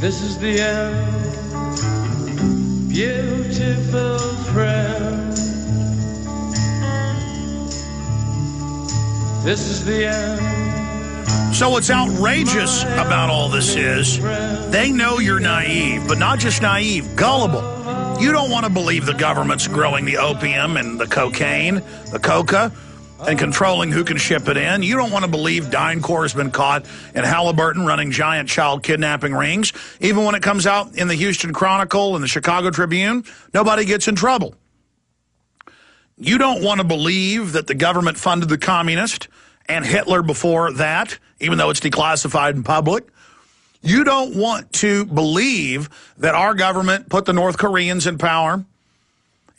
This is the end, beautiful friend. This is the end. So what's outrageous about all this is they know you're naive, but not just naive, gullible. You don't want to believe the government's growing the opium and the cocaine, the coca, and controlling who can ship it in. You don't want to believe DynCorp has been caught in Halliburton running giant child kidnapping rings. Even when it comes out in the Houston Chronicle and the Chicago Tribune, nobody gets in trouble. You don't want to believe that the government funded the communists and Hitler before that, even though it's declassified in public. You don't want to believe that our government put the North Koreans in power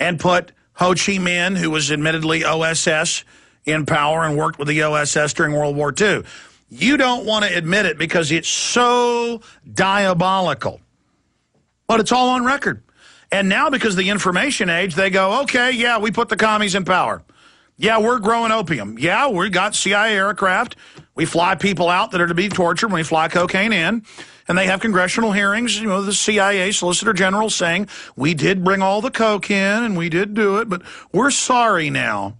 and put Ho Chi Minh, who was admittedly OSS, in power and worked with the OSS during World War II. You don't want to admit it because it's so diabolical. But it's all on record. And now because of the information age, they go, okay, yeah, we put the commies in power. Yeah, we're growing opium. Yeah, we got CIA aircraft. We fly people out that are to be tortured when we fly cocaine in. And they have congressional hearings, you know, the CIA Solicitor General saying, we did bring all the coke in and we did do it, but we're sorry now.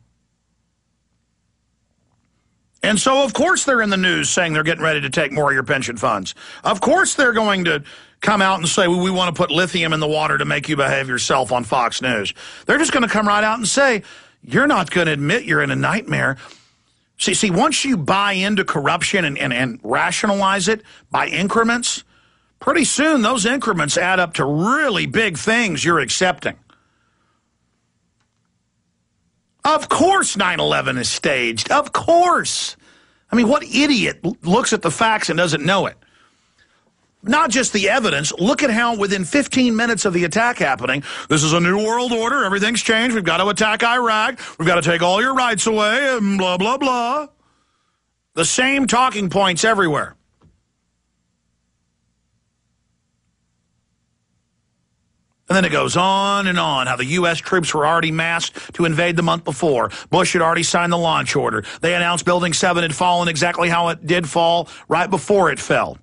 And so, of course, they're in the news saying they're getting ready to take more of your pension funds. Of course, they're going to come out and say, well, we want to put lithium in the water to make you behave yourself on Fox News. They're just going to come right out and say, you're not going to admit you're in a nightmare. See, once you buy into corruption and rationalize it by increments, pretty soon those increments add up to really big things you're accepting. Of course 9/11 is staged. Of course. I mean, what idiot looks at the facts and doesn't know it? Not just the evidence. Look at how within 15 minutes of the attack happening, this is a new world order. Everything's changed. We've got to attack Iraq. We've got to take all your rights away and blah, blah, blah. The same talking points everywhere. And then it goes on and on, how the U.S. troops were already massed to invade the month before. Bush had already signed the launch order. They announced Building 7 had fallen exactly how it did fall right before it fell.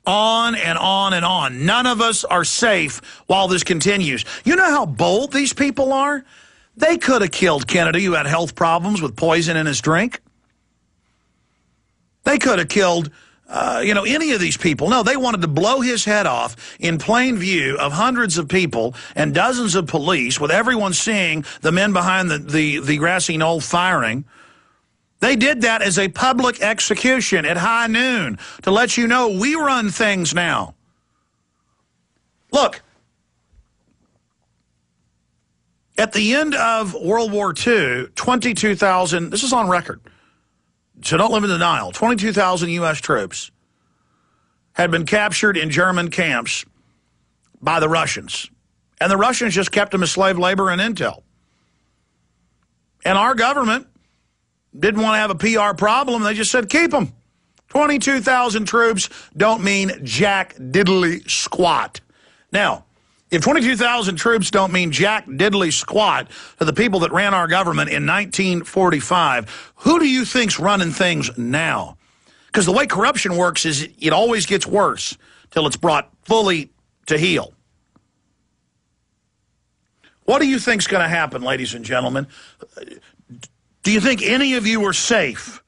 On and on and on. None of us are safe while this continues. You know how bold these people are? They could have killed Kennedy, who had health problems with poison in his drink. They could have killed any of these people. No, they wanted to blow his head off in plain view of hundreds of people and dozens of police, with everyone seeing the men behind the grassy knoll firing. They did that as a public execution at high noon to let you know we run things now. Look, at the end of World War II, 22,000, this is on record, so don't live in denial, 22,000 U.S. troops had been captured in German camps by the Russians. And the Russians just kept them as slave labor and intel. And our government didn't want to have a PR problem. They just said, keep them. 22,000 troops don't mean jack diddly squat. Now, if 22,000 troops don't mean jack diddly squat to the people that ran our government in 1945, who do you think's running things now? Because the way corruption works is it always gets worse till it's brought fully to heel. What do you think's going to happen, ladies and gentlemen? Do you think any of you are safe?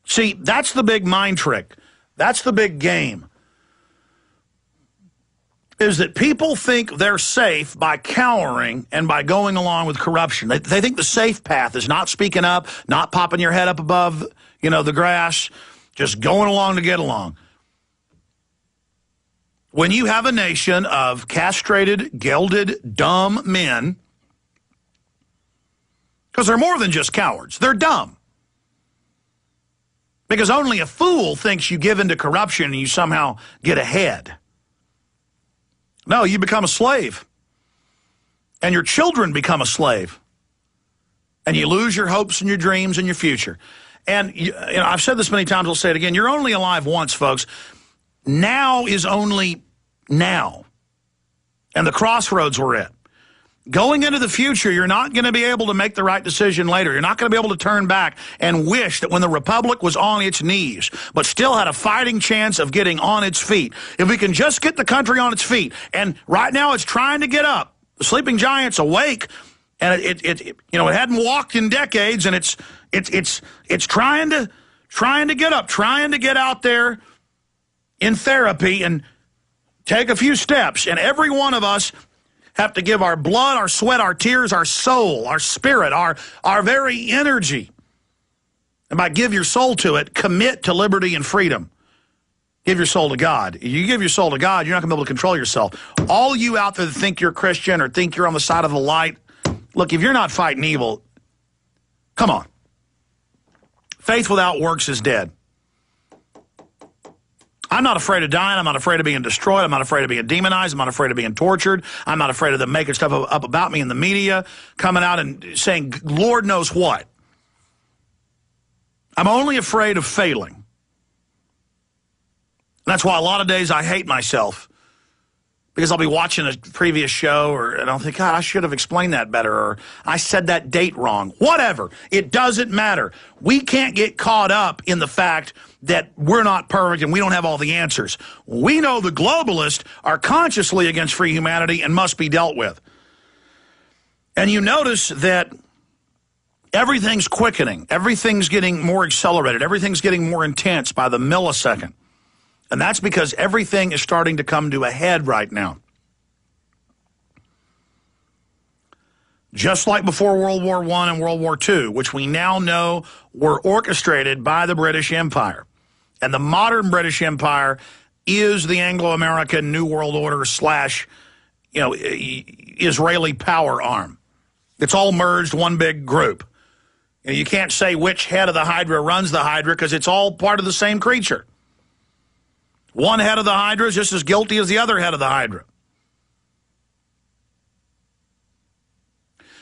See, that's the big mind trick. That's the big game. Is that people think they're safe by cowering and by going along with corruption. They think the safe path is not speaking up, not popping your head up above, the grass, just going along to get along. When you have a nation of castrated, gelded, dumb men, because they're more than just cowards, they're dumb. Because only a fool thinks you give into corruption and you somehow get ahead. No, you become a slave. And your children become a slave. And you lose your hopes and your dreams and your future. And I've said this many times, I'll say it again. You're only alive once, folks. Now is only now. And the crossroads we're at. Going into the future, you're not going to be able to make the right decision later. You're not going to be able to turn back and wish that when the republic was on its knees, but still had a fighting chance of getting on its feet. If we can just get the country on its feet, and right now it's trying to get up. The sleeping giant's awake, and it hadn't walked in decades, and it's trying to get up, trying to get out there in therapy and take a few steps. And every one of us have to give our blood, our sweat, our tears, our soul, our spirit, our very energy. And by give your soul to it, commit to liberty and freedom. Give your soul to God. If you give your soul to God, you're not going to be able to control yourself. All you out there that think you're Christian or think you're on the side of the light, look, if you're not fighting evil, come on. Faith without works is dead. I'm not afraid of dying. I'm not afraid of being destroyed. I'm not afraid of being demonized. I'm not afraid of being tortured. I'm not afraid of them making stuff up about me in the media, coming out and saying, Lord knows what. I'm only afraid of failing. That's why a lot of days I hate myself, because I'll be watching a previous show and I'll think, God, I should have explained that better, or I said that date wrong. Whatever. It doesn't matter. We can't get caught up in the fact that we're not perfect and we don't have all the answers. We know the globalists are consciously against free humanity and must be dealt with. And you notice that everything's quickening. Everything's getting more accelerated. Everything's getting more intense by the millisecond. And that's because everything is starting to come to a head right now. Just like before World War I and World War II, which we now know were orchestrated by the British Empire. And the modern British Empire is the Anglo-American New World Order / Israeli power arm. It's all merged, one big group. You can't say which head of the Hydra runs the Hydra because it's all part of the same creature. One head of the Hydra is just as guilty as the other head of the Hydra.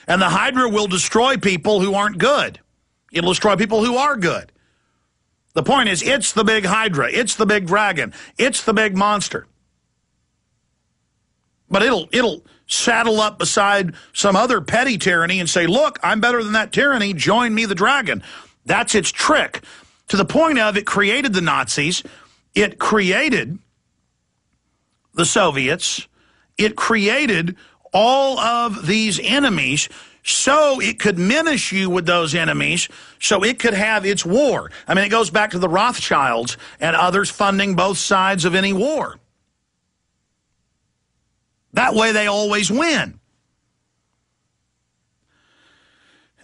And the Hydra will destroy people who aren't good. It'll destroy people who are good. The point is, it's the big Hydra. It's the big dragon. It's the big monster. But it'll saddle up beside some other petty tyranny and say, look, I'm better than that tyranny. Join me, the dragon. That's its trick. To the point of it created the Nazis. It created the Soviets. It created all of these enemies so it could menace you with those enemies, so it could have its war. I mean, it goes back to the Rothschilds and others funding both sides of any war. That way they always win.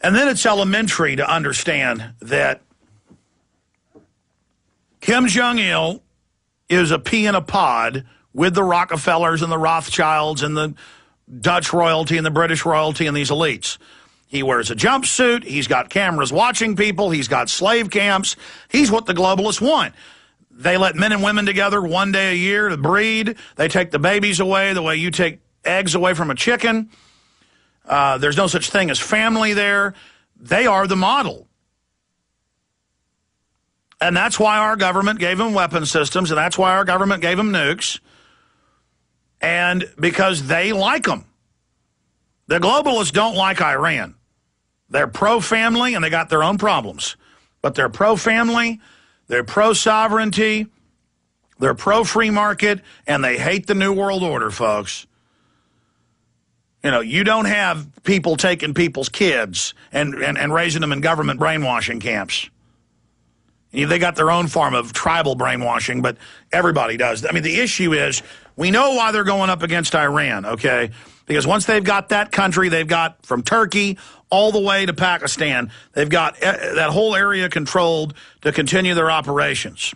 And then it's elementary to understand that Kim Jong-il is a pea in a pod with the Rockefellers and the Rothschilds and the Dutch royalty and the British royalty and these elites. He wears a jumpsuit. He's got cameras watching people. He's got slave camps. He's what the globalists want. They let men and women together one day a year to breed. They take the babies away the way you take eggs away from a chicken. There's no such thing as family there. They are the model. And that's why our government gave them weapon systems, and that's why our government gave them nukes. And because they like them. The globalists don't like Iran. They're pro-family, and they got their own problems. But they're pro-family, they're pro-sovereignty, they're pro-free market, and they hate the New World Order, folks. You know, you don't have people taking people's kids and raising them in government brainwashing camps. They got their own form of tribal brainwashing, but everybody does. I mean, the issue is, we know why they're going up against Iran, okay? Because once they've got that country, they've got from Turkey all the way to Pakistan, they've got that whole area controlled to continue their operations.